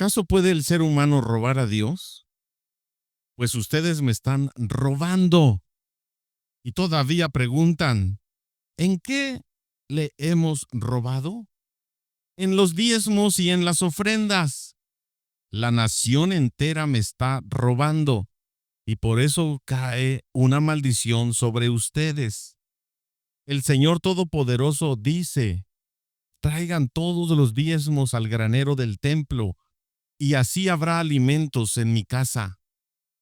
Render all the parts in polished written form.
¿Acaso puede el ser humano robar a Dios? Pues ustedes me están robando. Y todavía preguntan, ¿en qué le hemos robado? En los diezmos y en las ofrendas. La nación entera me está robando, y por eso cae una maldición sobre ustedes. El Señor Todopoderoso dice, traigan todos los diezmos al granero del templo, y así habrá alimentos en mi casa.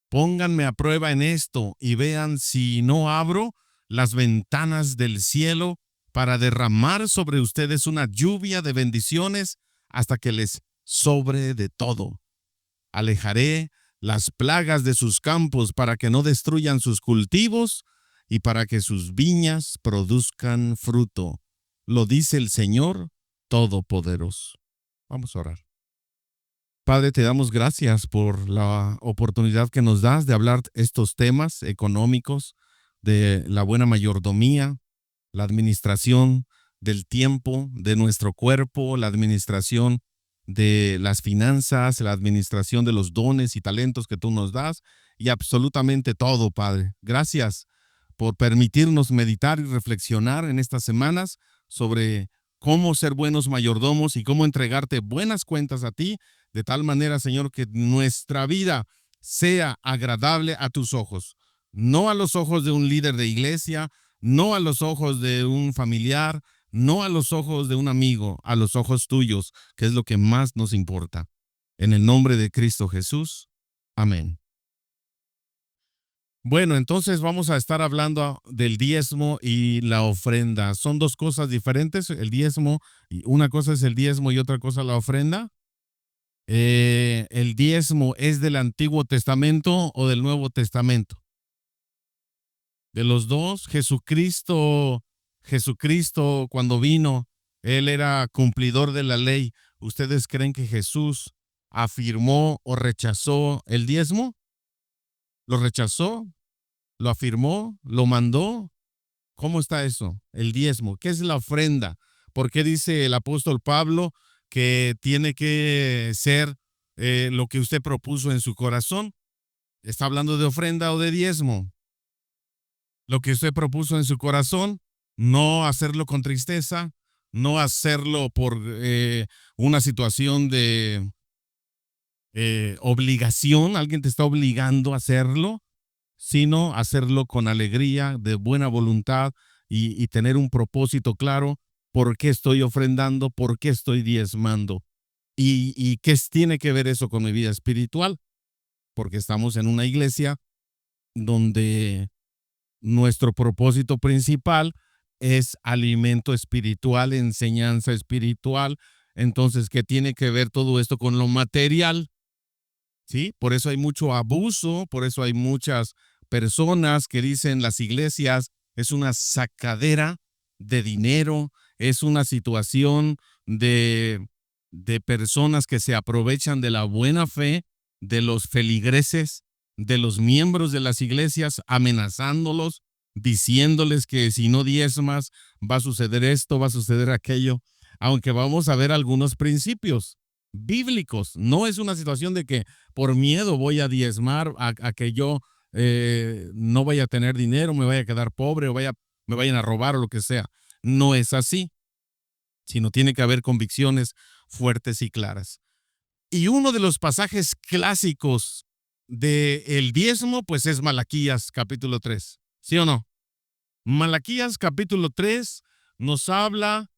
Pónganme a prueba en esto y vean si no abro las ventanas del cielo para derramar sobre ustedes una lluvia de bendiciones hasta que les sobre de todo. Alejaré las plagas de sus campos para que no destruyan sus cultivos y para que sus viñas produzcan fruto. Lo dice el Señor Todopoderoso. Vamos a orar. Padre, te damos gracias por la oportunidad que nos das de hablar estos temas económicos, de la buena mayordomía, la administración del tiempo, de nuestro cuerpo, la administración de las finanzas, la administración de los dones y talentos que tú nos das y absolutamente todo, Padre. Gracias por permitirnos meditar y reflexionar en estas semanas sobre cómo ser buenos mayordomos y cómo entregarte buenas cuentas a ti, de tal manera, Señor, que nuestra vida sea agradable a tus ojos, no a los ojos de un líder de iglesia, no a los ojos de un familiar, no a los ojos de un amigo, a los ojos tuyos, que es lo que más nos importa. En el nombre de Cristo Jesús. Amén. Bueno, entonces vamos a estar hablando del diezmo y la ofrenda. Son dos cosas diferentes, el diezmo, y una cosa es el diezmo y otra cosa la ofrenda. ¿El diezmo es del Antiguo Testamento o del Nuevo Testamento? De los dos. Jesucristo cuando vino, él era cumplidor de la ley. ¿Ustedes creen que Jesús afirmó o rechazó el diezmo? ¿Lo rechazó? ¿Lo afirmó? ¿Lo mandó? ¿Cómo está eso? El diezmo. ¿Qué es la ofrenda? ¿Por qué dice el apóstol Pablo que tiene que ser lo que usted propuso en su corazón? ¿Está hablando de ofrenda o de diezmo? Lo que usted propuso en su corazón, no hacerlo con tristeza, no hacerlo por una situación de obligación, alguien te está obligando a hacerlo, sino hacerlo con alegría, de buena voluntad y tener un propósito claro. ¿Por qué estoy ofrendando? ¿Por qué estoy diezmando? ¿Y qué tiene que ver eso con mi vida espiritual? Porque estamos en una iglesia donde nuestro propósito principal es alimento espiritual, enseñanza espiritual. Entonces, ¿qué tiene que ver todo esto con lo material? ¿Sí? Por eso hay mucho abuso, por eso hay muchas personas que dicen las iglesias es una sacadera de dinero, es una situación de personas que se aprovechan de la buena fe de los feligreses, de los miembros de las iglesias, amenazándolos, diciéndoles que si no diezmas va a suceder esto, va a suceder aquello, aunque vamos a ver algunos principios bíblicos. No es una situación de que por miedo voy a diezmar a que yo no vaya a tener dinero, me vaya a quedar pobre o me vayan a robar o lo que sea. No es así, sino tiene que haber convicciones fuertes y claras. Y uno de los pasajes clásicos del diezmo, pues es Malaquías capítulo 3. ¿Sí o no? Malaquías capítulo 3 nos habla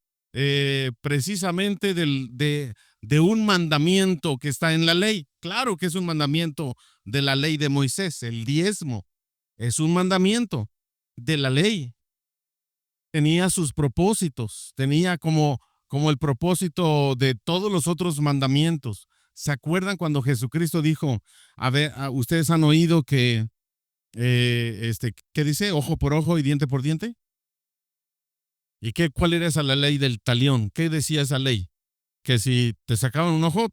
precisamente de un mandamiento que está en la ley. Claro que es un mandamiento de la ley de Moisés. El diezmo es un mandamiento de la ley. Tenía sus propósitos, tenía como el propósito de todos los otros mandamientos. ¿Se acuerdan cuando Jesucristo dijo, a ver, ustedes han oído que, ¿qué dice? Ojo por ojo y diente por diente. ¿Y cuál era esa la ley del talión? ¿Qué decía esa ley? Que si te sacaban un ojo,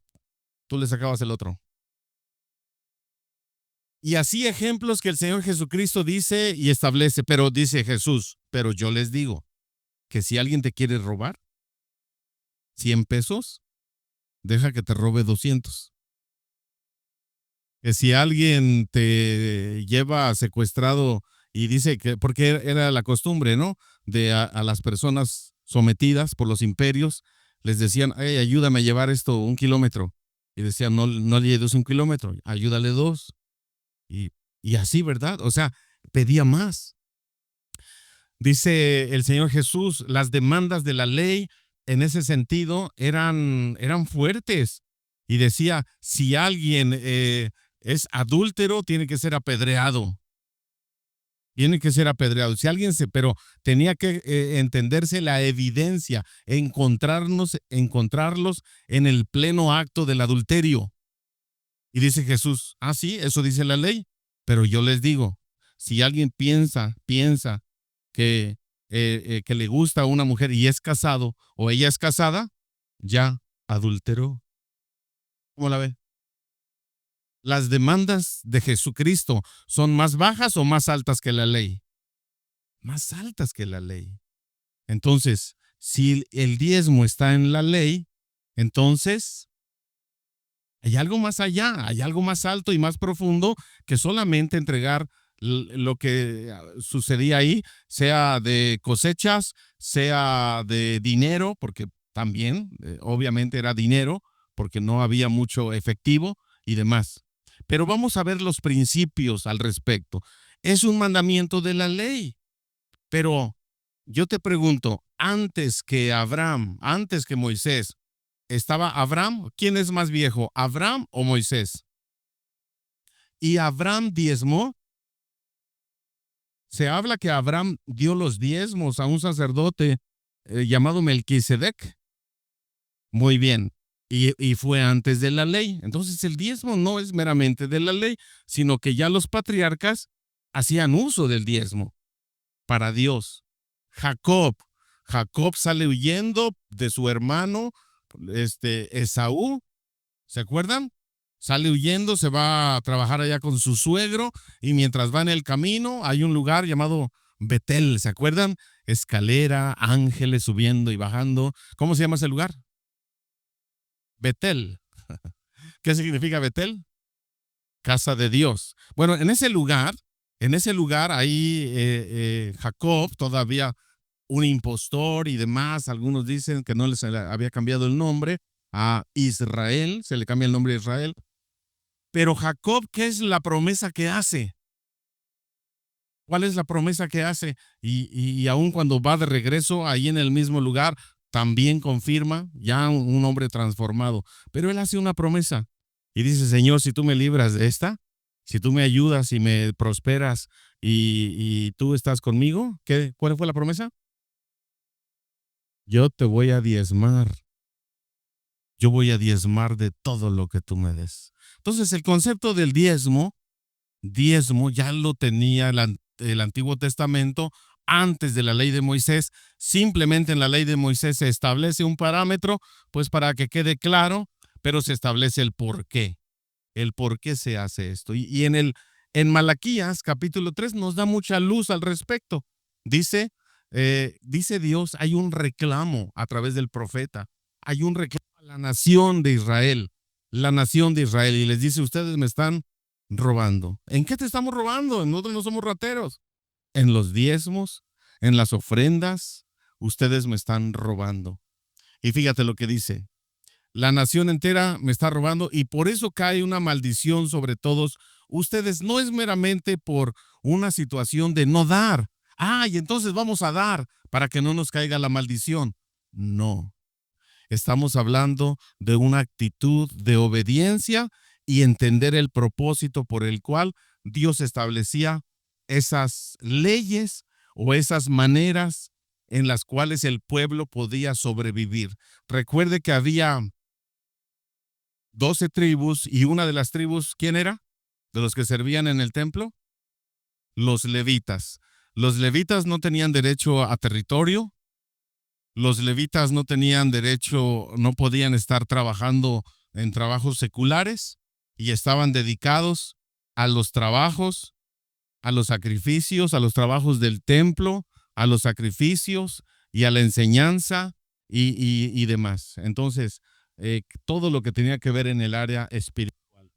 tú le sacabas el otro. Y así ejemplos que el Señor Jesucristo dice y establece, pero dice Jesús, pero yo les digo que si alguien te quiere robar 100 pesos, deja que te robe 200. Que si alguien te lleva secuestrado y dice que, porque era la costumbre, ¿no? De a las personas sometidas por los imperios, les decían, hey, ayúdame a llevar esto 1 kilómetro. Y decían, no, no le lleves 1 kilómetro, ayúdale 2. Y, y así, ¿verdad? O sea, pedía más. Dice el Señor Jesús, las demandas de la ley en ese sentido eran fuertes. Y decía, si alguien es adúltero, tiene que ser apedreado. Tiene que ser apedreado. Si alguien pero tenía que entenderse la evidencia, encontrarlos en el pleno acto del adulterio. Y dice Jesús, ah, sí, eso dice la ley. Pero yo les digo, si alguien piensa que le gusta a una mujer y es casado o ella es casada, ya adulteró. ¿Cómo la ve? ¿Las demandas de Jesucristo son más bajas o más altas que la ley? Más altas que la ley. Entonces, si el diezmo está en la ley, entonces hay algo más allá, hay algo más alto y más profundo que solamente entregar lo que sucedía ahí, sea de cosechas, sea de dinero, porque también obviamente era dinero, porque no había mucho efectivo y demás. Pero vamos a ver los principios al respecto. Es un mandamiento de la ley, pero yo te pregunto, antes que Abraham, antes que Moisés, ¿estaba Abraham? ¿Quién es más viejo, Abraham o Moisés? Y Abraham diezmó. Se habla que Abraham dio los diezmos a un sacerdote llamado Melquisedec. Muy bien. Y fue antes de la ley. Entonces el diezmo no es meramente de la ley, sino que ya los patriarcas hacían uso del diezmo para Dios. Jacob. Jacob sale huyendo de su hermano, Esaú. ¿Se acuerdan? Sale huyendo, se va a trabajar allá con su suegro y mientras va en el camino hay un lugar llamado Betel, ¿se acuerdan? Escalera, ángeles subiendo y bajando. ¿Cómo se llama ese lugar? Betel. ¿Qué significa Betel? Casa de Dios. Bueno, en ese lugar ahí Jacob, todavía un impostor y demás, algunos dicen que no les había cambiado el nombre a Israel, se le cambia el nombre a Israel. Pero Jacob, ¿qué es la promesa que hace? ¿Cuál es la promesa que hace? Y aún cuando va de regreso ahí en el mismo lugar, también confirma ya un hombre transformado. Pero él hace una promesa y dice, Señor, si tú me libras de esta, si tú me ayudas y me prosperas y tú estás conmigo, ¿cuál fue la promesa? Yo te voy a diezmar. Yo voy a diezmar de todo lo que tú me des. Entonces, el concepto del diezmo ya lo tenía el Antiguo Testamento antes de la ley de Moisés. Simplemente en la ley de Moisés se establece un parámetro, pues para que quede claro, pero se establece el por qué se hace esto. Y en Malaquías capítulo 3 nos da mucha luz al respecto. Dice Dios, hay un reclamo a través del profeta, hay un reclamo a la nación de Israel, y les dice, ustedes me están robando. ¿En qué te estamos robando? Nosotros no somos rateros. En los diezmos, en las ofrendas, ustedes me están robando. Y fíjate lo que dice. La nación entera me está robando y por eso cae una maldición sobre todos ustedes. No es meramente por una situación de no dar. Y entonces vamos a dar para que no nos caiga la maldición. No. Estamos hablando de una actitud de obediencia y entender el propósito por el cual Dios establecía esas leyes o esas maneras en las cuales el pueblo podía sobrevivir. Recuerde que había 12 tribus y una de las tribus, ¿quién era? De los que servían en el templo, los levitas. Los levitas no tenían derecho a territorio, los levitas no tenían derecho, no podían estar trabajando en trabajos seculares y estaban dedicados a los trabajos, a los sacrificios, a los trabajos del templo, a los sacrificios y a la enseñanza y demás. Entonces, todo lo que tenía que ver en el área espiritual.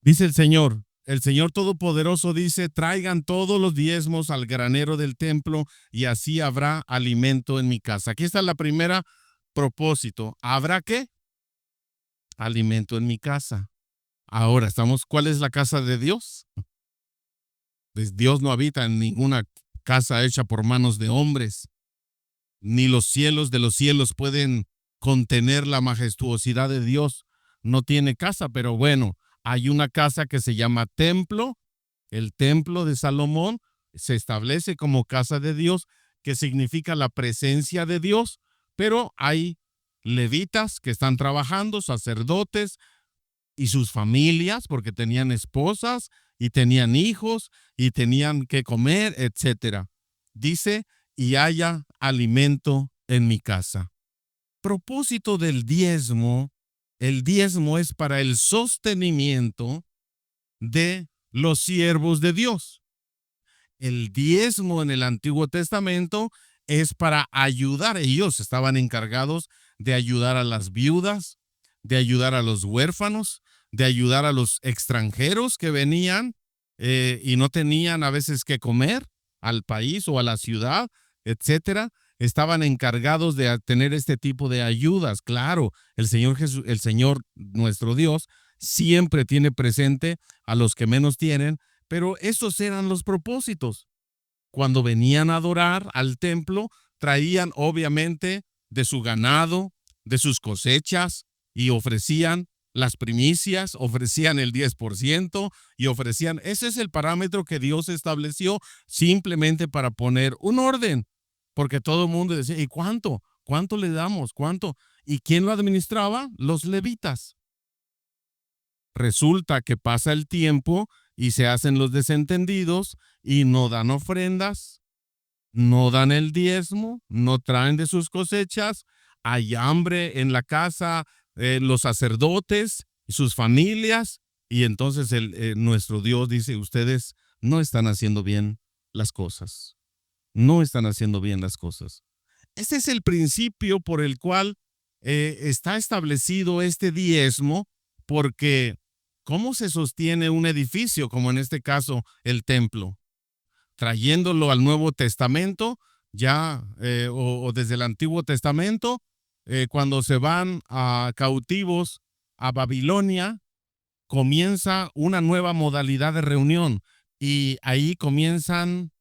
Dice el Señor Todopoderoso dice, traigan todos los diezmos al granero del templo y así habrá alimento en mi casa. Aquí está la primera propósito. ¿Habrá qué? Alimento en mi casa. Ahora, ¿cuál es la casa de Dios? Pues Dios no habita en ninguna casa hecha por manos de hombres, ni los cielos de los cielos pueden contener la majestuosidad de Dios. No tiene casa, pero bueno, hay una casa que se llama templo. El templo de Salomón se establece como casa de Dios, que significa la presencia de Dios, pero hay levitas que están trabajando, sacerdotes y sus familias, porque tenían esposas y tenían hijos y tenían que comer, etcétera. Dice, y haya alimento en mi casa. Propósito del diezmo, el diezmo es para el sostenimiento de los siervos de Dios. El diezmo en el Antiguo Testamento es para ayudar. Ellos estaban encargados de ayudar a las viudas, de ayudar a los huérfanos, de ayudar a los extranjeros que venían y no tenían a veces que comer al país o a la ciudad, etcétera. Estaban encargados de tener este tipo de ayudas. Claro, el Señor Jesús, el Señor nuestro Dios, siempre tiene presente a los que menos tienen, pero esos eran los propósitos. Cuando venían a adorar al templo, traían obviamente de su ganado, de sus cosechas, y ofrecían las primicias, ofrecían el 10% y ofrecían, ese es el parámetro que Dios estableció simplemente para poner un orden, porque todo el mundo decía, ¿y cuánto? ¿Cuánto le damos? ¿Cuánto? ¿Y quién lo administraba? Los levitas. Resulta que pasa el tiempo y se hacen los desentendidos y no dan ofrendas, no dan el diezmo, no traen de sus cosechas, hay hambre en la casa, los sacerdotes y sus familias, y entonces nuestro Dios dice, ustedes no están haciendo bien las cosas, no están haciendo bien las cosas. Este es el principio por el cual está establecido este diezmo, porque ¿cómo se sostiene un edificio, como en este caso el templo? Trayéndolo al Nuevo Testamento, ya o desde el Antiguo Testamento, cuando se van a cautivos a Babilonia, comienza una nueva modalidad de reunión y ahí comienzan,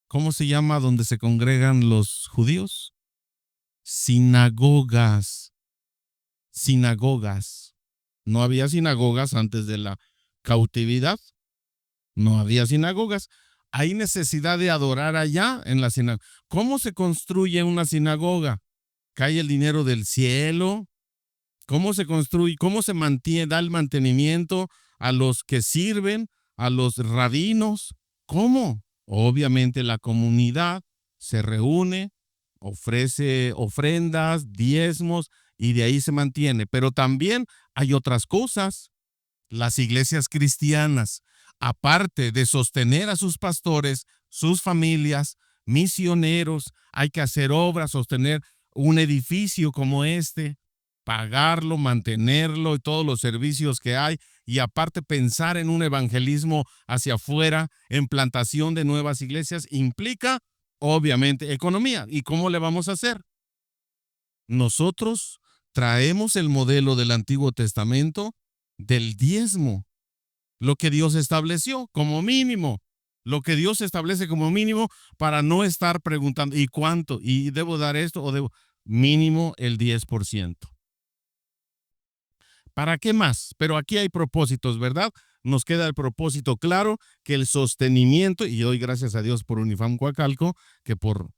¿cómo se llama donde se congregan los judíos? Sinagogas. Sinagogas. No había sinagogas antes de la cautividad. No había sinagogas. Hay necesidad de adorar allá en la sinagoga. ¿Cómo se construye una sinagoga? ¿Cae el dinero del cielo? ¿Cómo se construye? ¿Cómo se mantiene, da el mantenimiento a los que sirven, a los rabinos? ¿Cómo? Obviamente la comunidad se reúne, ofrece ofrendas, diezmos y de ahí se mantiene. Pero también hay otras cosas. Las iglesias cristianas, aparte de sostener a sus pastores, sus familias, misioneros, hay que hacer obras, sostener un edificio como este, pagarlo, mantenerlo y todos los servicios que hay, y aparte pensar en un evangelismo hacia afuera, en plantación de nuevas iglesias, implica obviamente economía. ¿Y cómo le vamos a hacer? Nosotros traemos el modelo del Antiguo Testamento del diezmo, lo que Dios estableció como mínimo, lo que Dios establece como mínimo para no estar preguntando, ¿y cuánto? ¿Y debo dar esto o debo? Mínimo el 10%. ¿Para qué más? Pero aquí hay propósitos, ¿verdad? Nos queda el propósito claro, que el sostenimiento, y doy gracias a Dios por Unifam Coacalco, que por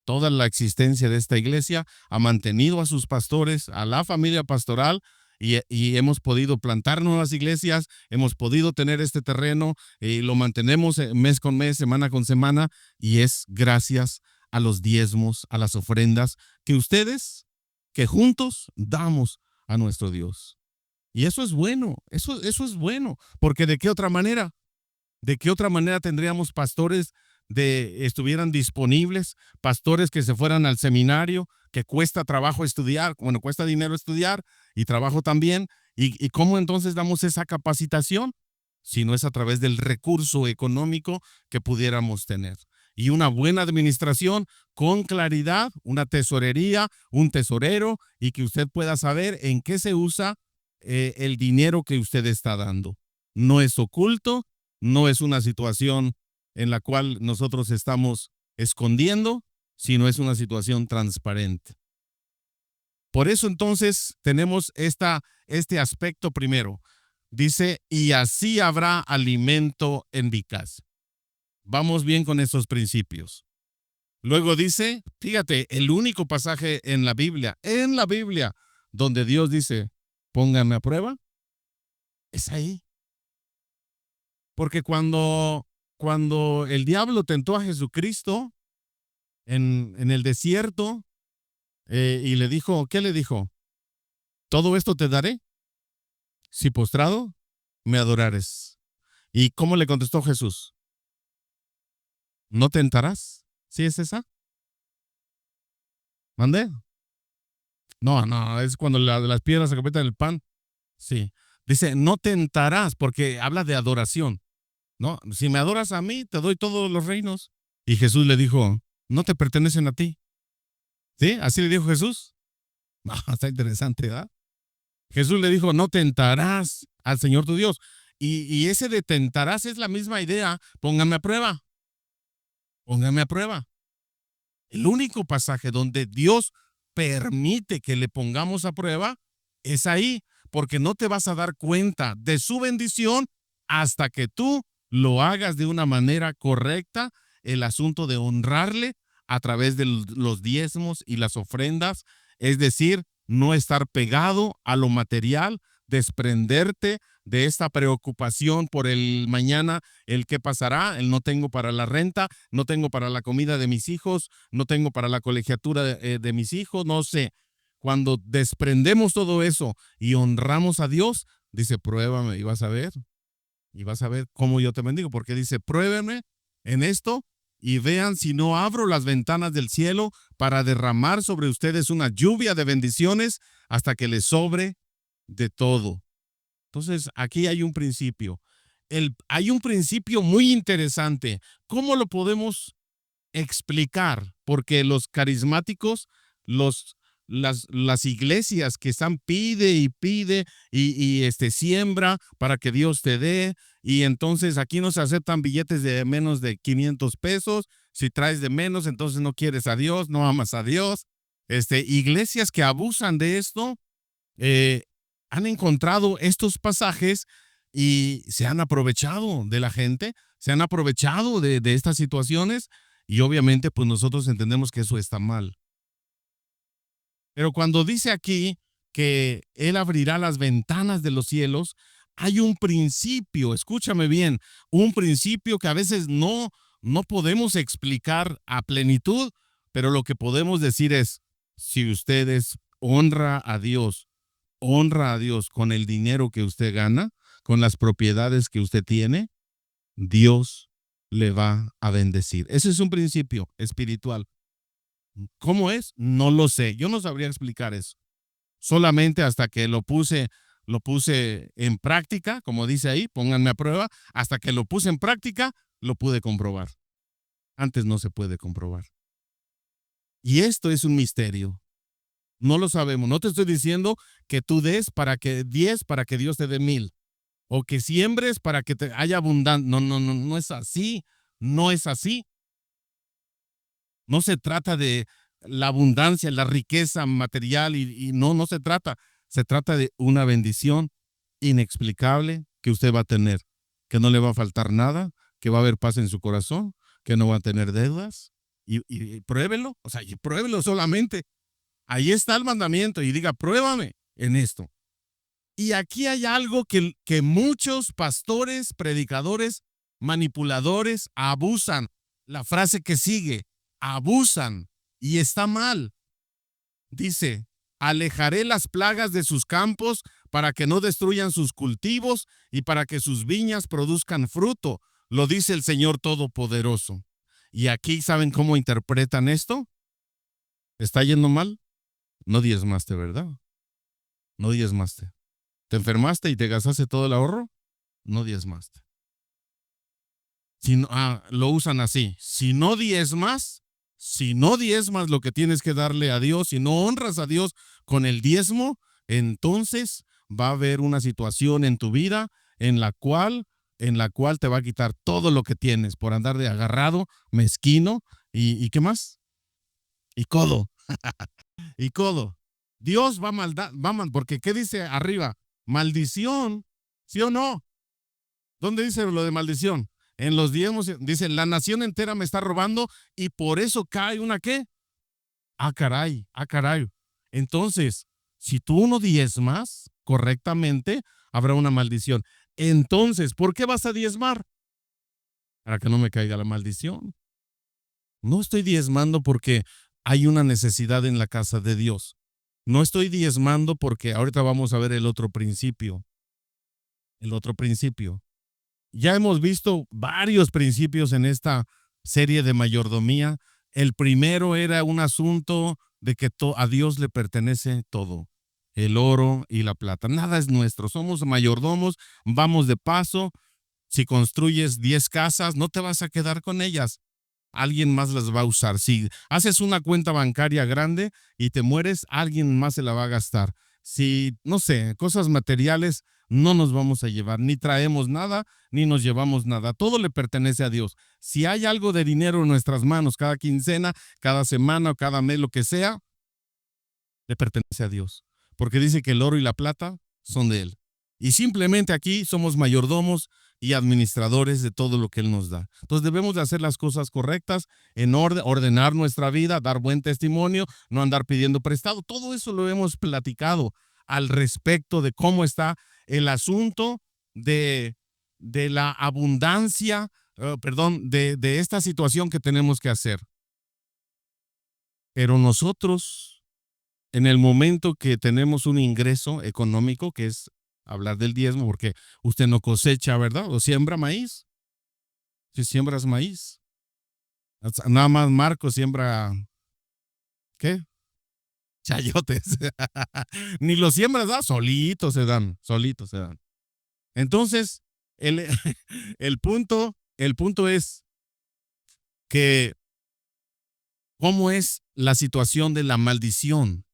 toda la existencia de esta iglesia ha mantenido a sus pastores, a la familia pastoral, y hemos podido plantar nuevas iglesias, hemos podido tener este terreno y lo mantenemos mes con mes, semana con semana, y es gracias a los diezmos, a las ofrendas que ustedes, que juntos damos a nuestro Dios. Y eso es bueno, eso es bueno, porque ¿de qué otra manera? ¿De qué otra manera tendríamos pastores estuvieran disponibles, pastores que se fueran al seminario, que cuesta trabajo estudiar, bueno, cuesta dinero estudiar y trabajo también, ¿Y cómo entonces damos esa capacitación? Si no es a través del recurso económico que pudiéramos tener. Y una buena administración con claridad, una tesorería, un tesorero, y que usted pueda saber en qué se usa el dinero que usted está dando. No es oculto, no es una situación en la cual nosotros estamos escondiendo, sino es una situación transparente. Por eso entonces tenemos este aspecto primero. Dice, y así habrá alimento en mi casa. Vamos bien con esos principios. Luego dice, fíjate, el único pasaje en la Biblia, donde Dios dice, pónganme a prueba, es ahí. Porque cuando el diablo tentó a Jesucristo en el desierto y le dijo, ¿qué le dijo? Todo esto te daré si postrado me adorares. ¿Y cómo le contestó Jesús? ¿No tentarás? ¿Sí es esa? ¿Mande? No, es cuando las piedras se convierten en el pan. Sí. Dice, no tentarás, porque habla de adoración, ¿no? Si me adoras a mí, te doy todos los reinos. Y Jesús le dijo, no te pertenecen a ti. ¿Sí? Así le dijo Jesús. No, está interesante, ¿verdad? Jesús le dijo, no tentarás al Señor tu Dios. Y ese de tentarás es la misma idea. Póngame a prueba. Póngame a prueba. El único pasaje donde Dios permite que le pongamos a prueba es ahí, porque no te vas a dar cuenta de su bendición hasta que tú lo hagas de una manera correcta, el asunto de honrarle a través de los diezmos y las ofrendas, es decir, no estar pegado a lo material, desprenderte de esta preocupación por el mañana, el qué pasará, el no tengo para la renta, no tengo para la comida de mis hijos, no tengo para la colegiatura de mis hijos, no sé. Cuando desprendemos todo eso y honramos a Dios, dice, pruébame y vas a ver cómo yo te bendigo, porque dice, pruébeme en esto y vean si no abro las ventanas del cielo para derramar sobre ustedes una lluvia de bendiciones hasta que les sobre de todo. Entonces, aquí hay un principio. Hay un principio muy interesante. ¿Cómo lo podemos explicar? Porque los carismáticos, las iglesias que están pide y pide y siembra para que Dios te dé, y entonces aquí no se aceptan billetes de menos de 500 pesos. Si traes de menos, entonces no quieres a Dios, no amas a Dios. Iglesias que abusan de esto, eh, han encontrado estos pasajes y se han aprovechado de la gente, se han aprovechado de estas situaciones, y obviamente pues nosotros entendemos que eso está mal. Pero cuando dice aquí que Él abrirá las ventanas de los cielos, hay un principio, escúchame bien, un principio que a veces no podemos explicar a plenitud, pero lo que podemos decir es, si ustedes honra a Dios con el dinero que usted gana, con las propiedades que usted tiene, Dios le va a bendecir. Ese es un principio espiritual. ¿Cómo es? No lo sé. Yo no sabría explicar eso. Solamente hasta que lo puse en práctica, como dice ahí, pónganme a prueba, hasta que lo puse en práctica, lo pude comprobar. Antes no se puede comprobar. Y esto es un misterio. No lo sabemos. No te estoy diciendo que tú des para que 10 para que Dios te dé 1000. O que siembres para que te haya abundancia. No es así. No es así. No se trata de la abundancia, la riqueza material y no se trata. Se trata de una bendición inexplicable que usted va a tener, que no le va a faltar nada, que va a haber paz en su corazón, que no va a tener deudas. Y pruébelo, o sea, y pruébelo solamente. Ahí está el mandamiento y diga, pruébame en esto. Y aquí hay algo que muchos pastores, predicadores, manipuladores abusan. La frase que sigue, abusan, y está mal. Dice, alejaré las plagas de sus campos para que no destruyan sus cultivos y para que sus viñas produzcan fruto, lo dice el Señor Todopoderoso. Y aquí, ¿saben cómo interpretan esto? ¿Está yendo mal? No diezmaste, ¿verdad? No diezmaste. ¿Te enfermaste y te gastaste todo el ahorro? No diezmaste. Si no, lo usan así. Si no diezmas lo que tienes que darle a Dios, si no honras a Dios con el diezmo, entonces va a haber una situación en tu vida en la cual, te va a quitar todo lo que tienes por andar de agarrado, mezquino y ¿qué más? Y codo, y codo. Dios va a porque ¿qué dice arriba? Maldición, ¿sí o no? ¿Dónde dice lo de maldición? En los diezmos dice, la nación entera me está robando y por eso cae una ¿qué? Ah, caray, ah, caray. Entonces, si tú no diezmas correctamente, habrá una maldición. Entonces, ¿por qué vas a diezmar? Para que no me caiga la maldición. No estoy diezmando porque hay una necesidad en la casa de Dios. No estoy diezmando porque ahorita vamos a ver el otro principio. El otro principio. Ya hemos visto varios principios en esta serie de mayordomía. El primero era un asunto de que a Dios le pertenece todo, el oro y la plata. Nada es nuestro, somos mayordomos, vamos de paso. Si construyes 10 casas, no te vas a quedar con ellas. Alguien más las va a usar. Si haces una cuenta bancaria grande y te mueres, alguien más se la va a gastar. Si, no sé, cosas materiales, no nos vamos a llevar, ni traemos nada, ni nos llevamos nada. Todo le pertenece a Dios. Si hay algo de dinero en nuestras manos, cada quincena, cada semana o cada mes, lo que sea, le pertenece a Dios. Porque dice que el oro y la plata son de Él. Y simplemente aquí somos mayordomos y administradores de todo lo que Él nos da. Entonces debemos de hacer las cosas correctas, en orden, ordenar nuestra vida, dar buen testimonio, no andar pidiendo prestado. Todo eso lo hemos platicado al respecto de cómo está el asunto de la abundancia, de esta situación que tenemos que hacer. Pero nosotros, en el momento que tenemos un ingreso económico, que es hablar del diezmo, porque usted no cosecha, ¿verdad? O siembra maíz. Si siembras maíz, nada más Marco siembra, ¿qué? Chayotes. Ni los siembras, ¿verdad? Solitos se dan, solitos se dan. Entonces, el, el punto es que, ¿cómo es la situación de la maldición?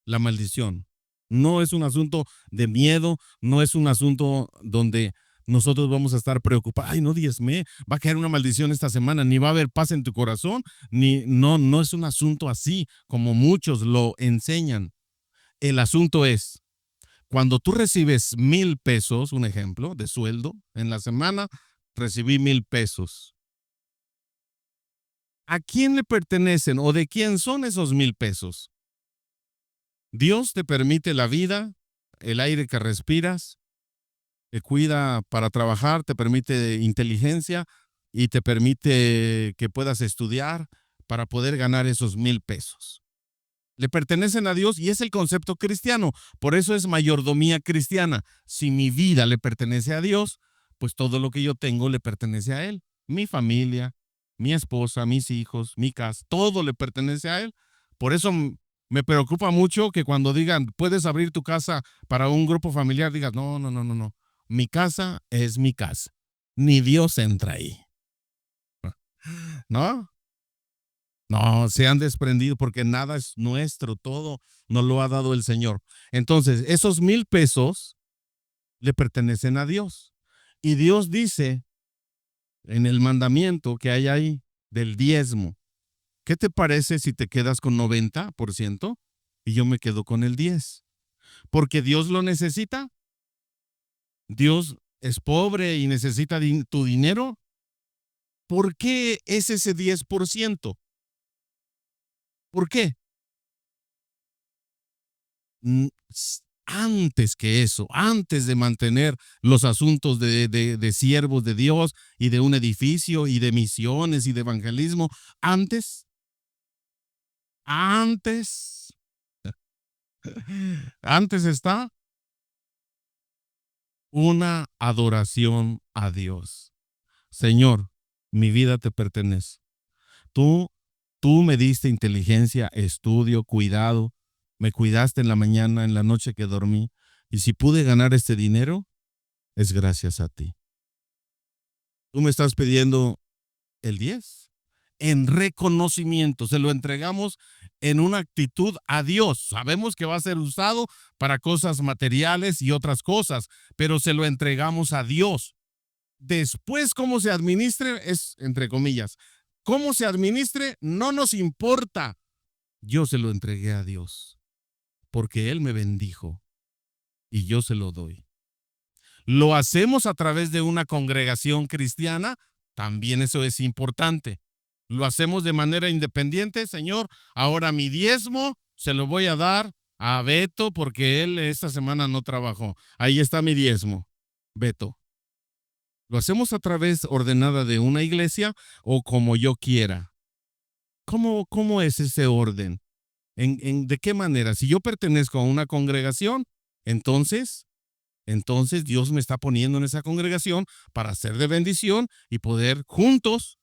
La maldición. No es un asunto de miedo, no es un asunto donde nosotros vamos a estar preocupados. Ay, no diezmé, va a caer una maldición esta semana, ni va a haber paz en tu corazón, no es un asunto así como muchos lo enseñan. El asunto es, cuando tú recibes 1,000 pesos, un ejemplo de sueldo, en la semana recibí 1,000 pesos. ¿A quién le pertenecen o de quién son esos 1,000 pesos? Dios te permite la vida, el aire que respiras, te cuida para trabajar, te permite inteligencia y te permite que puedas estudiar para poder ganar esos 1,000 pesos. Le pertenecen a Dios y es el concepto cristiano. Por eso es mayordomía cristiana. Si mi vida le pertenece a Dios, pues todo lo que yo tengo le pertenece a Él. Mi familia, mi esposa, mis hijos, mi casa, todo le pertenece a Él. Por eso me preocupa mucho que cuando digan, puedes abrir tu casa para un grupo familiar, digas, no, no, no, no, no. Mi casa es mi casa. Ni Dios entra ahí. ¿No? No, se han desprendido porque nada es nuestro, todo nos lo ha dado el Señor. Entonces, esos 1,000 pesos le pertenecen a Dios. Y Dios dice en el mandamiento que hay ahí del diezmo, ¿qué te parece si te quedas con 90% y yo me quedo con el 10%? Porque Dios lo necesita. Dios es pobre y necesita tu dinero. ¿Por qué es ese 10%? ¿Por qué? Antes que eso, antes de mantener los asuntos de siervos de Dios y de un edificio y de misiones y de evangelismo, antes, antes está una adoración a Dios. Señor, mi vida te pertenece. Tú, tú me diste inteligencia, estudio, cuidado. Me cuidaste en la mañana, en la noche que dormí. Y si pude ganar este dinero, es gracias a ti. Tú me estás pidiendo el 10 en reconocimiento. Se lo entregamos en una actitud a Dios. Sabemos que va a ser usado para cosas materiales y otras cosas, pero se lo entregamos a Dios. Después, cómo se administre es, entre comillas, cómo se administre no nos importa. Yo se lo entregué a Dios porque Él me bendijo y yo se lo doy. Lo hacemos a través de una congregación cristiana, también eso es importante. Lo hacemos de manera independiente, Señor, ahora mi diezmo se lo voy a dar a Beto porque él esta semana no trabajó. Ahí está mi diezmo, Beto. Lo hacemos a través ordenada de una iglesia o como yo quiera. ¿Cómo es ese orden? ¿De qué manera? Si yo pertenezco a una congregación, entonces Dios me está poniendo en esa congregación para ser de bendición y poder juntos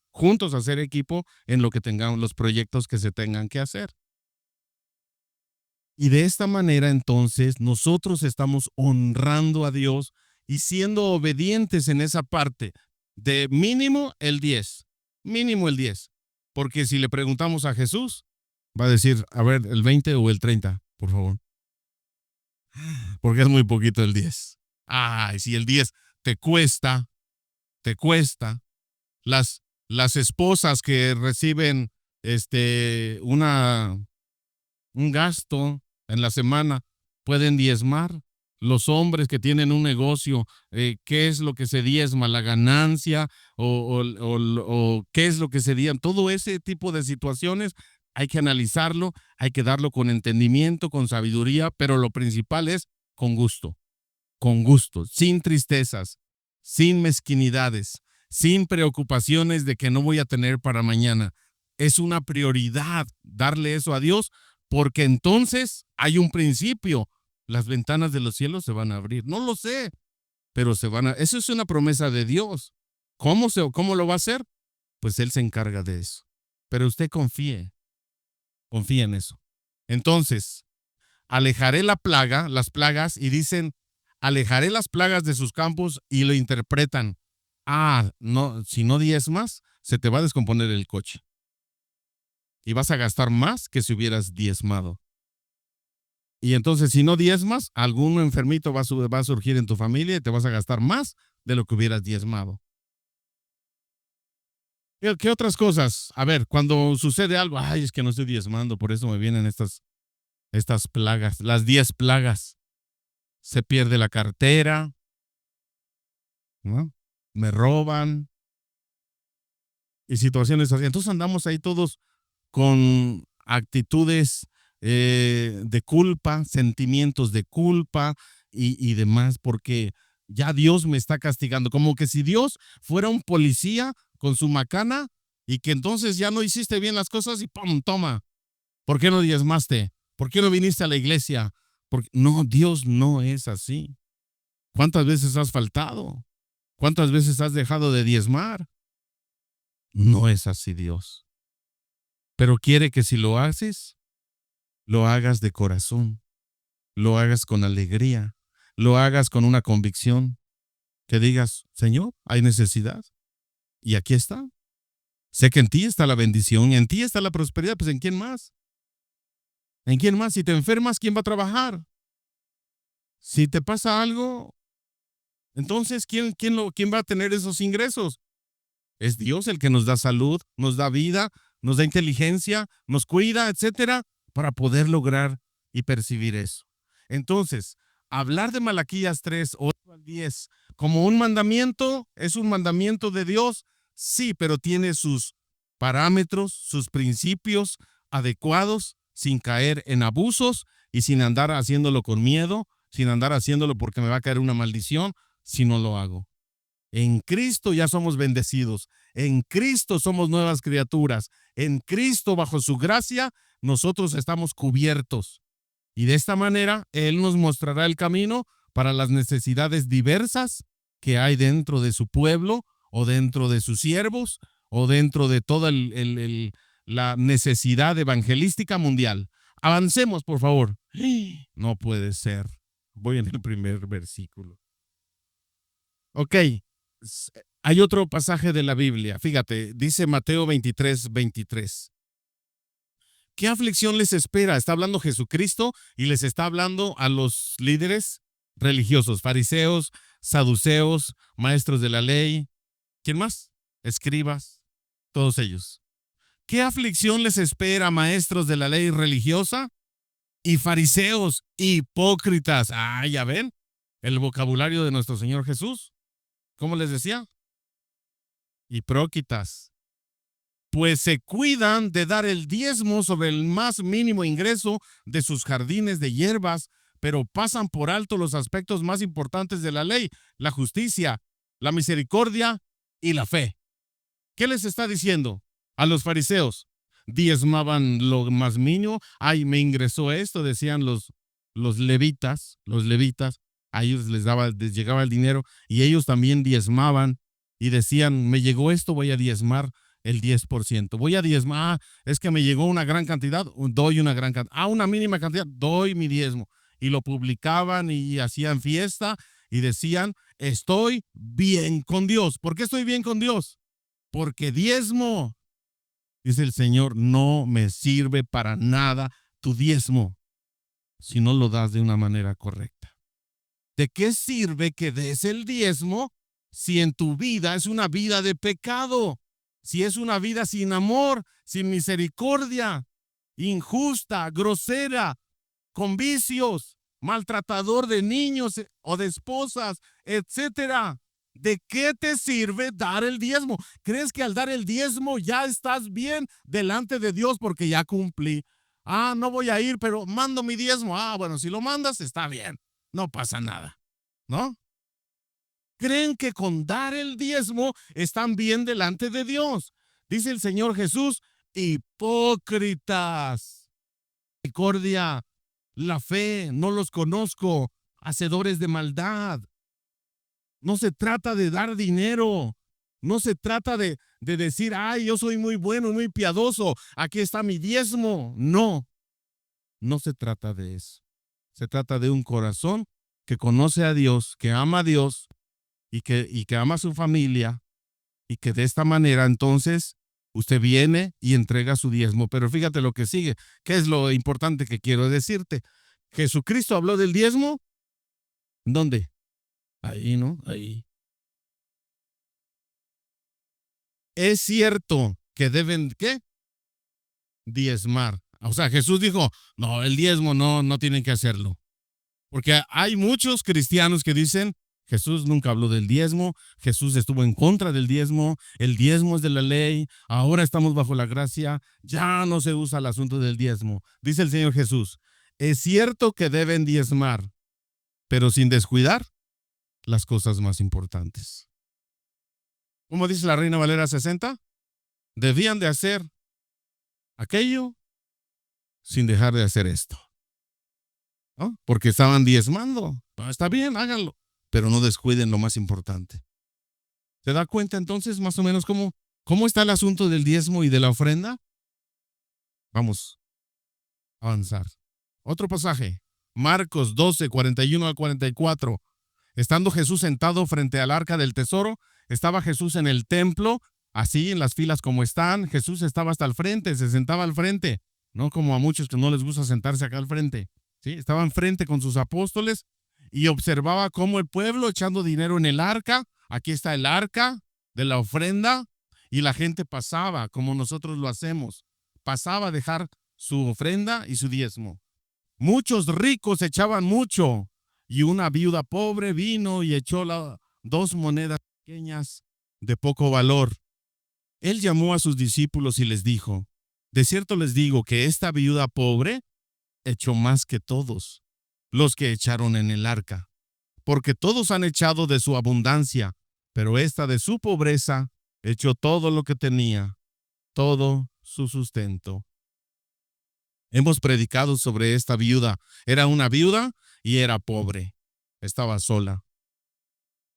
hacer equipo en lo que tengamos, los proyectos que se tengan que hacer. Y de esta manera, entonces, nosotros estamos honrando a Dios y siendo obedientes en esa parte de mínimo el 10, mínimo el 10. Porque si le preguntamos a Jesús, va a decir, a ver, el 20 o el 30, por favor. Porque es muy poquito el 10. Ay, si el 10 te cuesta. Las esposas que reciben un gasto en la semana pueden diezmar. Los hombres que tienen un negocio, ¿qué es lo que se diezma? ¿La ganancia? ¿O qué es lo que se diezma? Todo ese tipo de situaciones hay que analizarlo, hay que darlo con entendimiento, con sabiduría, pero lo principal es con gusto, sin tristezas, sin mezquinidades, sin preocupaciones de que no voy a tener para mañana. Es una prioridad darle eso a Dios porque entonces hay un principio. Las ventanas de los cielos se van a abrir. No lo sé, pero se van a... Eso es una promesa de Dios. ¿Cómo lo va a hacer? Pues Él se encarga de eso. Pero usted confíe en eso. Entonces, alejaré las plagas, y dicen, alejaré las plagas de sus campos y lo interpretan. No, si no diezmas, se te va a descomponer el coche. Y vas a gastar más que si hubieras diezmado. Y entonces, si no diezmas, algún enfermito va a surgir en tu familia y te vas a gastar más de lo que hubieras diezmado. ¿Qué otras cosas? A ver, cuando sucede algo, es que no estoy diezmando, por eso me vienen estas plagas, las 10 plagas. Se pierde la cartera, ¿no? Me roban y situaciones así. Entonces andamos ahí todos con actitudes de culpa, sentimientos de culpa y demás, porque ya Dios me está castigando, como que si Dios fuera un policía con su macana y que entonces ya no hiciste bien las cosas y ¡pum! Toma. ¿Por qué no diezmaste? ¿Por qué no viniste a la iglesia? No, Dios no es así. ¿Cuántas veces has faltado? ¿Cuántas veces has dejado de diezmar? No es así Dios. Pero quiere que si lo haces, lo hagas de corazón, lo hagas con alegría, lo hagas con una convicción, que digas, Señor, hay necesidad. Y aquí está. Sé que en ti está la bendición, en ti está la prosperidad, pues ¿en quién más? ¿En quién más? Si te enfermas, ¿quién va a trabajar? Si te pasa algo, entonces, ¿quién va a tener esos ingresos? Es Dios el que nos da salud, nos da vida, nos da inteligencia, nos cuida, etcétera, para poder lograr y percibir eso. Entonces, hablar de Malaquías 3, 8 al 10 como un mandamiento, ¿es un mandamiento de Dios? Sí, pero tiene sus parámetros, sus principios adecuados, sin caer en abusos y sin andar haciéndolo con miedo, sin andar haciéndolo porque me va a caer una maldición si no lo hago. En Cristo ya somos bendecidos. En Cristo somos nuevas criaturas. En Cristo, bajo su gracia, nosotros estamos cubiertos. Y de esta manera, Él nos mostrará el camino para las necesidades diversas que hay dentro de su pueblo o dentro de sus siervos o dentro de toda la necesidad evangelística mundial. Avancemos, por favor. No puede ser. Voy en el primer versículo. Ok, hay otro pasaje de la Biblia. Fíjate, dice Mateo 23:23. ¿Qué aflicción les espera? Está hablando Jesucristo y les está hablando a los líderes religiosos, fariseos, saduceos, maestros de la ley. ¿Quién más? Escribas, todos ellos. ¿Qué aflicción les espera, maestros de la ley religiosa y fariseos hipócritas? Ah, ya ven, el vocabulario de nuestro Señor Jesús. ¿Cómo les decía? Hipócritas. Pues se cuidan de dar el diezmo sobre el más mínimo ingreso de sus jardines de hierbas, pero pasan por alto los aspectos más importantes de la ley, la justicia, la misericordia y la fe. ¿Qué les está diciendo a los fariseos? Diezmaban lo más mínimo. Ay, me ingresó esto, decían los levitas, a ellos les llegaba el dinero y ellos también diezmaban y decían, me llegó esto, voy a diezmar el 10%. Voy a diezmar, es que me llegó una gran cantidad, doy una gran cantidad. Una mínima cantidad, doy mi diezmo. Y lo publicaban y hacían fiesta y decían, estoy bien con Dios. ¿Por qué estoy bien con Dios? Porque diezmo, dice el Señor, no me sirve para nada tu diezmo si no lo das de una manera correcta. ¿De qué sirve que des el diezmo si en tu vida es una vida de pecado? Si es una vida sin amor, sin misericordia, injusta, grosera, con vicios, maltratador de niños o de esposas, etcétera. ¿De qué te sirve dar el diezmo? ¿Crees que al dar el diezmo ya estás bien delante de Dios porque ya cumplí? Ah, no voy a ir, pero mando mi diezmo. Ah, bueno, si lo mandas está bien, no pasa nada, ¿no? Creen que con dar el diezmo están bien delante de Dios. Dice el Señor Jesús, hipócritas. Misericordia, la fe, no los conozco, hacedores de maldad. No se trata de dar dinero. No se trata de decir, ay, yo soy muy bueno, muy piadoso, aquí está mi diezmo. No, no se trata de eso. Se trata de un corazón que conoce a Dios, que ama a Dios y que ama a su familia y que de esta manera entonces usted viene y entrega su diezmo. Pero fíjate lo que sigue. ¿Qué es lo importante que quiero decirte? Jesucristo habló del diezmo. ¿Dónde? Ahí, ¿no? Ahí. Es cierto que deben, ¿qué? Diezmar. O sea, Jesús dijo, no, el diezmo no tienen que hacerlo. Porque hay muchos cristianos que dicen, Jesús nunca habló del diezmo, Jesús estuvo en contra del diezmo, el diezmo es de la ley, ahora estamos bajo la gracia, ya no se usa el asunto del diezmo. Dice el Señor Jesús, es cierto que deben diezmar, pero sin descuidar las cosas más importantes. ¿Cómo dice la Reina Valera 60? Debían de hacer aquello sin dejar de hacer esto, ¿no? Porque estaban diezmando. Está bien, háganlo, pero no descuiden lo más importante. ¿Se da cuenta entonces más o menos cómo está el asunto del diezmo y de la ofrenda? Vamos a avanzar. Otro pasaje, Marcos 12, 41 al 44. Estando Jesús sentado frente al arca del tesoro, estaba Jesús en el templo, así en las filas como están. Jesús estaba hasta el frente, se sentaba al frente, no como a muchos que no les gusta sentarse acá al frente. ¿Sí? Estaba enfrente con sus apóstoles y observaba cómo el pueblo echando dinero en el arca. Aquí está el arca de la ofrenda y la gente pasaba como nosotros lo hacemos. Pasaba a dejar su ofrenda y su diezmo. Muchos ricos echaban mucho y una viuda pobre vino y echó 2 monedas pequeñas de poco valor. Él llamó a sus discípulos y les dijo, de cierto les digo que esta viuda pobre echó más que todos los que echaron en el arca, porque todos han echado de su abundancia, pero esta de su pobreza echó todo lo que tenía, todo su sustento. Hemos predicado sobre esta viuda. Era una viuda y era pobre. Estaba sola.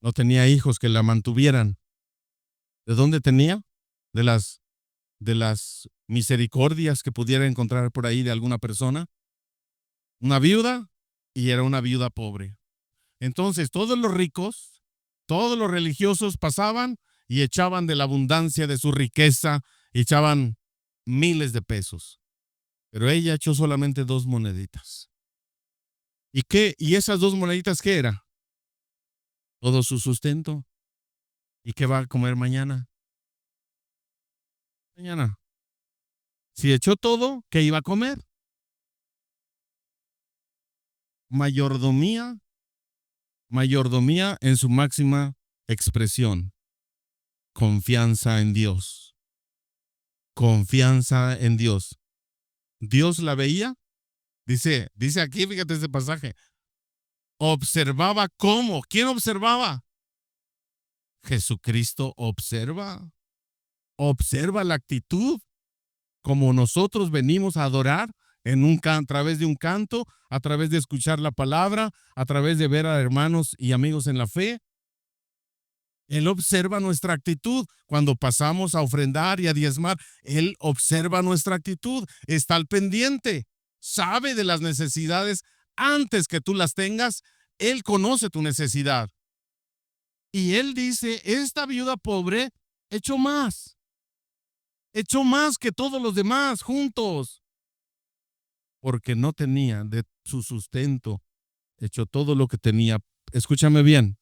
No tenía hijos que la mantuvieran. ¿De dónde tenía? De las misericordias que pudiera encontrar por ahí de alguna persona. Una viuda y era una viuda pobre. Entonces todos los ricos, todos los religiosos pasaban y echaban de la abundancia de su riqueza, y echaban miles de pesos. Pero ella echó solamente 2 moneditas. ¿Y qué? ¿Y esas 2 moneditas qué era? Todo su sustento. ¿Y qué va a comer mañana? Mañana. Si echó todo, ¿qué iba a comer? Mayordomía. Mayordomía en su máxima expresión. Confianza en Dios. Confianza en Dios. Dios la veía. Dice aquí, fíjate este pasaje. Observaba cómo. ¿Quién observaba? Jesucristo observa. Observa la actitud. Como nosotros venimos a adorar a través de un canto, a través de escuchar la palabra, a través de ver a hermanos y amigos en la fe. Él observa nuestra actitud cuando pasamos a ofrendar y a diezmar. Él observa nuestra actitud, está al pendiente, sabe de las necesidades antes que tú las tengas. Él conoce tu necesidad. Y él dice, esta viuda pobre echó más que todos los demás juntos, porque no tenía de su sustento, echó todo lo que tenía. Escúchame bien,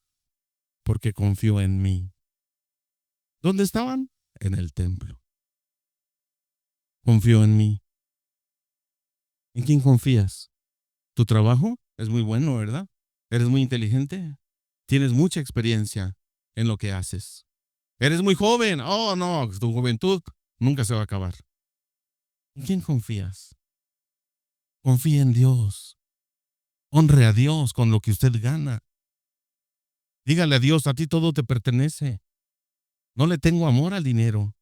porque confió en mí. ¿Dónde estaban? En el templo. Confió en mí. ¿En quién confías? ¿Tu trabajo? Es muy bueno, ¿verdad? ¿Eres muy inteligente? Tienes mucha experiencia en lo que haces. ¿Eres muy joven? Oh, no, tu juventud nunca se va a acabar. ¿En quién confías? Confía en Dios. Honre a Dios con lo que usted gana. Dígale a Dios, a ti todo te pertenece. No le tengo amor al dinero.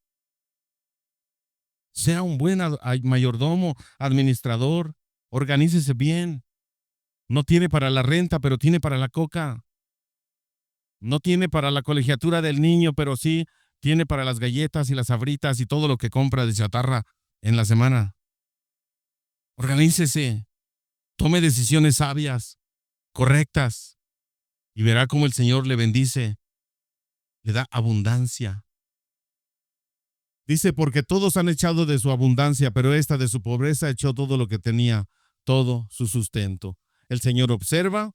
Sea un buen mayordomo, administrador, organícese bien. No tiene para la renta, pero tiene para la coca. No tiene para la colegiatura del niño, pero sí tiene para las galletas y las sabritas y todo lo que compra de chatarra en la semana. Organícese, tome decisiones sabias, correctas, y verá cómo el Señor le bendice, le da abundancia. Dice, porque todos han echado de su abundancia, pero esta de su pobreza echó todo lo que tenía, todo su sustento. El Señor observa,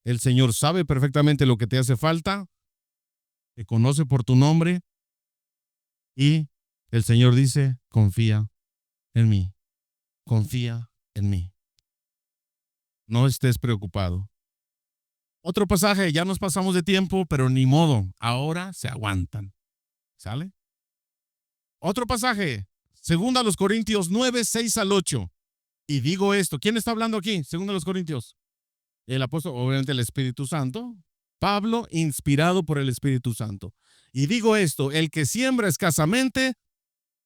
el Señor sabe perfectamente lo que te hace falta, te conoce por tu nombre, y el Señor dice, confía en mí, confía en mí. No estés preocupado. Otro pasaje, ya nos pasamos de tiempo, pero ni modo, ahora se aguantan. ¿Sale? Otro pasaje, 2 Corintios 9, 6 al 8. Y digo esto, ¿quién está hablando aquí? 2 Corintios. El apóstol, obviamente el Espíritu Santo. Pablo, inspirado por el Espíritu Santo. Y digo esto, el que siembra escasamente,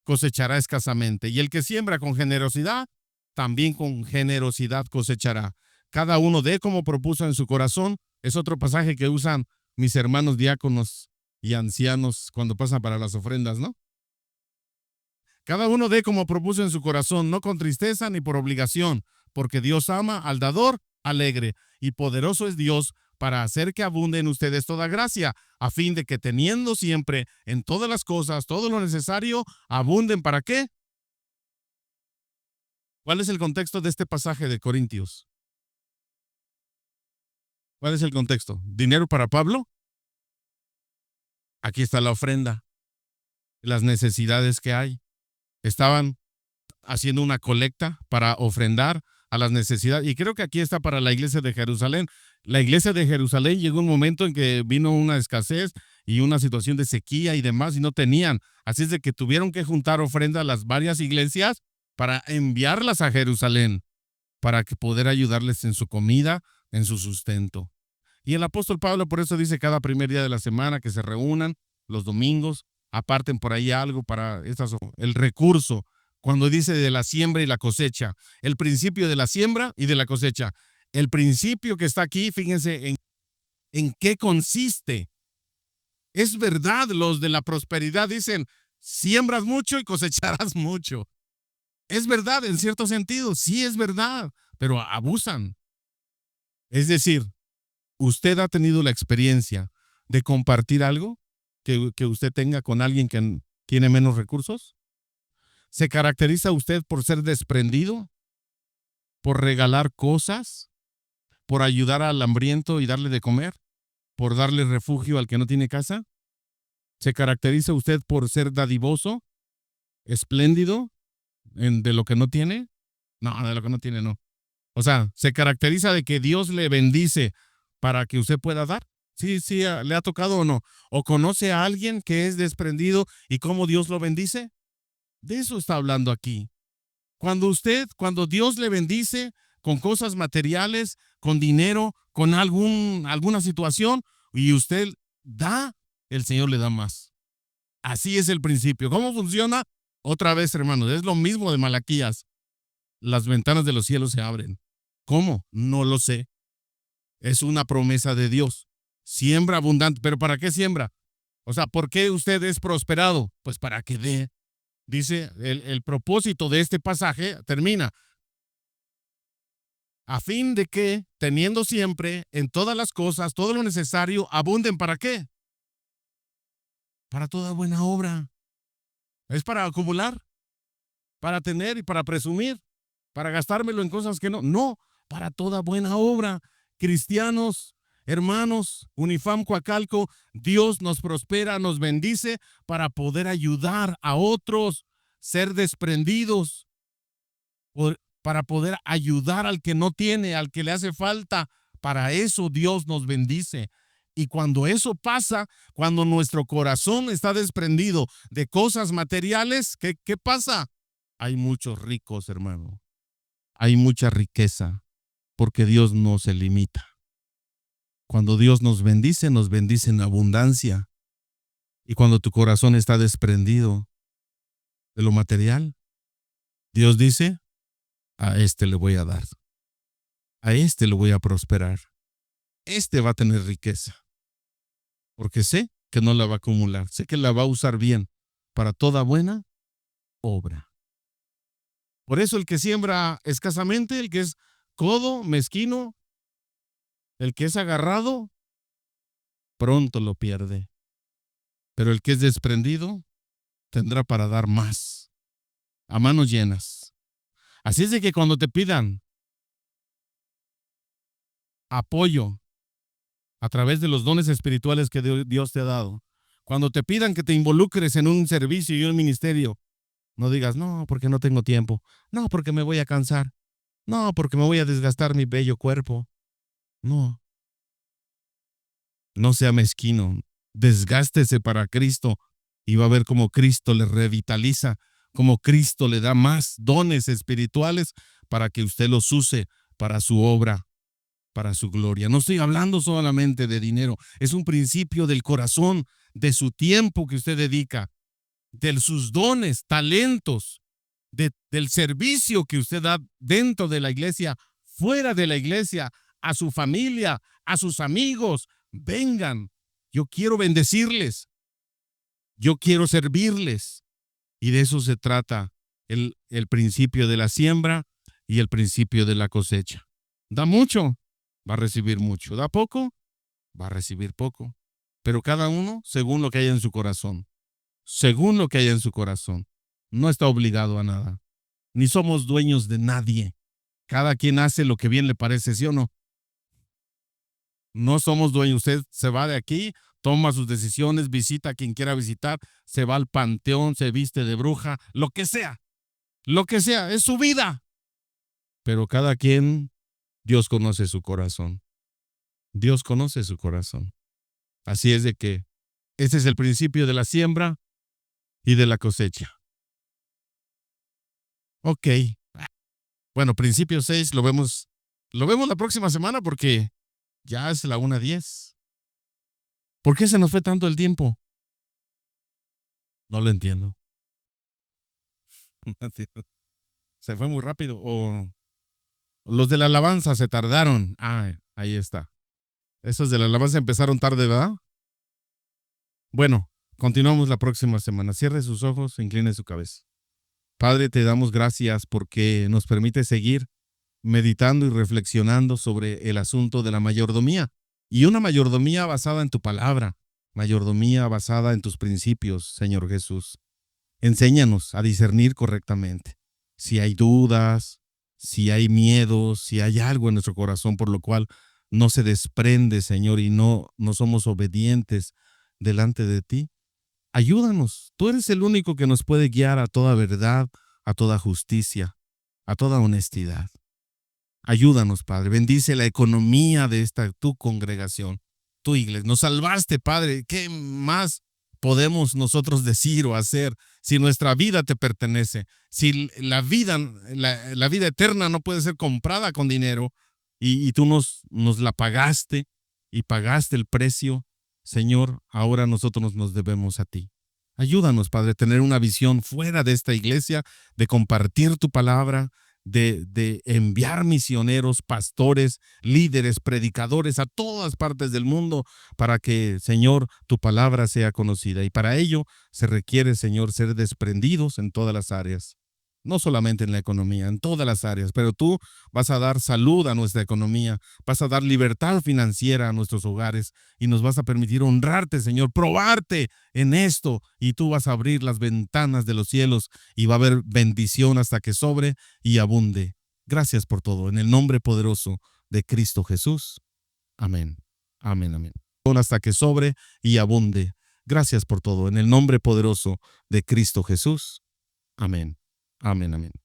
cosechará escasamente. Y el que siembra con generosidad, también con generosidad cosechará. Cada uno dé como propuso en su corazón. Es otro pasaje que usan mis hermanos diáconos y ancianos cuando pasan para las ofrendas, ¿no? Cada uno dé como propuso en su corazón, no con tristeza ni por obligación, porque Dios ama al dador alegre, y poderoso es Dios para hacer que abunde en ustedes toda gracia, a fin de que teniendo siempre en todas las cosas todo lo necesario, abunden. ¿Para qué? ¿Cuál es el contexto de este pasaje de Corintios? ¿Cuál es el contexto? ¿Dinero para Pablo? Aquí está la ofrenda, las necesidades que hay. Estaban haciendo una colecta para ofrendar a las necesidades. Y creo que aquí está para la iglesia de Jerusalén. La iglesia de Jerusalén llegó un momento en que vino una escasez y una situación de sequía y demás, y no tenían. Así es de que tuvieron que juntar ofrenda a las varias iglesias para enviarlas a Jerusalén, para que poder ayudarles en su comida, en su sustento. Y el apóstol Pablo por eso dice cada primer día de la semana que se reúnan los domingos, aparten por ahí algo para el recurso. Cuando dice de la siembra y la cosecha, el principio de la siembra y de la cosecha. El principio que está aquí, fíjense en qué consiste. Es verdad, los de la prosperidad dicen, siembras mucho y cosecharás mucho. Es verdad, en cierto sentido, sí es verdad, pero abusan. Es decir, ¿usted ha tenido la experiencia de compartir algo que usted tenga con alguien que tiene menos recursos? ¿Se caracteriza usted por ser desprendido? ¿Por regalar cosas? ¿Por ayudar al hambriento y darle de comer? ¿Por darle refugio al que no tiene casa? ¿Se caracteriza usted por ser dadivoso, espléndido de lo que no tiene? No, de lo que no tiene no. O sea, ¿se caracteriza de que Dios le bendice para que usted pueda dar? Sí, sí, ¿le ha tocado o no? ¿O conoce a alguien que es desprendido y cómo Dios lo bendice? De eso está hablando aquí. Cuando Dios le bendice con cosas materiales, con dinero, con alguna situación, y usted da, el Señor le da más. Así es el principio. ¿Cómo funciona? Otra vez, hermanos, es lo mismo de Malaquías. Las ventanas de los cielos se abren. ¿Cómo? No lo sé. Es una promesa de Dios. Siembra abundante. ¿Pero para qué siembra? O sea, ¿por qué usted es prosperado? Pues para que dé. Dice, el propósito de este pasaje termina. A fin de que, teniendo siempre en todas las cosas todo lo necesario, abunden. ¿Para qué? Para toda buena obra. Es para acumular, para tener y para presumir, para gastármelo en cosas que no. No, para toda buena obra. Cristianos, hermanos, Unifam Coacalco, Dios nos prospera, nos bendice para poder ayudar a otros, ser desprendidos, para poder ayudar al que no tiene, al que le hace falta. Para eso Dios nos bendice. Y cuando eso pasa, cuando nuestro corazón está desprendido de cosas materiales, ¿qué pasa? Hay muchos ricos, hermano. Hay mucha riqueza, porque Dios no se limita. Cuando Dios nos bendice en abundancia. Y cuando tu corazón está desprendido de lo material, Dios dice, a este le voy a dar. A este le voy a prosperar. Este va a tener riqueza. Porque sé que no la va a acumular. Sé que la va a usar bien para toda buena obra. Por eso el que siembra escasamente, el que es codo, mezquino, el que es agarrado, pronto lo pierde. Pero el que es desprendido, tendrá para dar más, a manos llenas. Así es de que cuando te pidan apoyo a través de los dones espirituales que Dios te ha dado, cuando te pidan que te involucres en un servicio y un ministerio, no digas, no, porque no tengo tiempo, no, porque me voy a cansar, no, porque me voy a desgastar mi bello cuerpo. No, no sea mezquino, desgástese para Cristo y va a ver cómo Cristo le revitaliza, cómo Cristo le da más dones espirituales para que usted los use para su obra, para su gloria. No estoy hablando solamente de dinero, es un principio del corazón, de su tiempo que usted dedica, de sus dones, talentos, del servicio que usted da dentro de la iglesia, fuera de la iglesia, a su familia, a sus amigos. Vengan, yo quiero bendecirles, yo quiero servirles. Y de eso se trata el principio de la siembra y el principio de la cosecha. Da mucho, va a recibir mucho. Da poco, va a recibir poco. Pero cada uno según lo que haya en su corazón. Según lo que haya en su corazón. No está obligado a nada. Ni somos dueños de nadie. Cada quien hace lo que bien le parece, ¿sí o no? No somos dueños. Usted se va de aquí, toma sus decisiones, visita a quien quiera visitar, se va al panteón, se viste de bruja, lo que sea, es su vida. Pero cada quien, Dios conoce su corazón. Dios conoce su corazón. Así es de que ese es el principio de la siembra y de la cosecha. Ok. Bueno, principio 6 lo vemos la próxima semana porque ya es la 1:10. ¿Por qué se nos fue tanto el tiempo? No lo entiendo. Se fue muy rápido. O los de la alabanza se tardaron. Ah, ahí está. Esos de la alabanza empezaron tarde, ¿verdad? Bueno, continuamos la próxima semana. Cierre sus ojos, incline su cabeza. Padre, te damos gracias porque nos permite seguir meditando y reflexionando sobre el asunto de la mayordomía. Y una mayordomía basada en tu palabra, mayordomía basada en tus principios, Señor Jesús. Enséñanos a discernir correctamente. Si hay dudas, si hay miedos, si hay algo en nuestro corazón por lo cual no se desprende, Señor, y no somos obedientes delante de ti, ayúdanos. Tú eres el único que nos puede guiar a toda verdad, a toda justicia, a toda honestidad. Ayúdanos, Padre. Bendice la economía de esta tu congregación, tu iglesia. Nos salvaste, Padre. ¿Qué más podemos nosotros decir o hacer si nuestra vida te pertenece? Si la vida eterna no puede ser comprada con dinero y tú nos la pagaste y pagaste el precio, Señor, ahora nosotros nos debemos a ti. Ayúdanos, Padre, a tener una visión fuera de esta iglesia, de compartir tu palabra, de enviar misioneros, pastores, líderes, predicadores a todas partes del mundo para que, Señor, tu palabra sea conocida. Y para ello se requiere, Señor, ser desprendidos en todas las áreas. No solamente en la economía, en todas las áreas, pero tú vas a dar salud a nuestra economía, vas a dar libertad financiera a nuestros hogares y nos vas a permitir honrarte, Señor, probarte en esto y tú vas a abrir las ventanas de los cielos y va a haber bendición hasta que sobre y abunde. Gracias por todo. En el nombre poderoso de Cristo Jesús. Amén. Amén, amén. Hasta que sobre y abunde. Gracias por todo. En el nombre poderoso de Cristo Jesús. Amén. Amén, amén.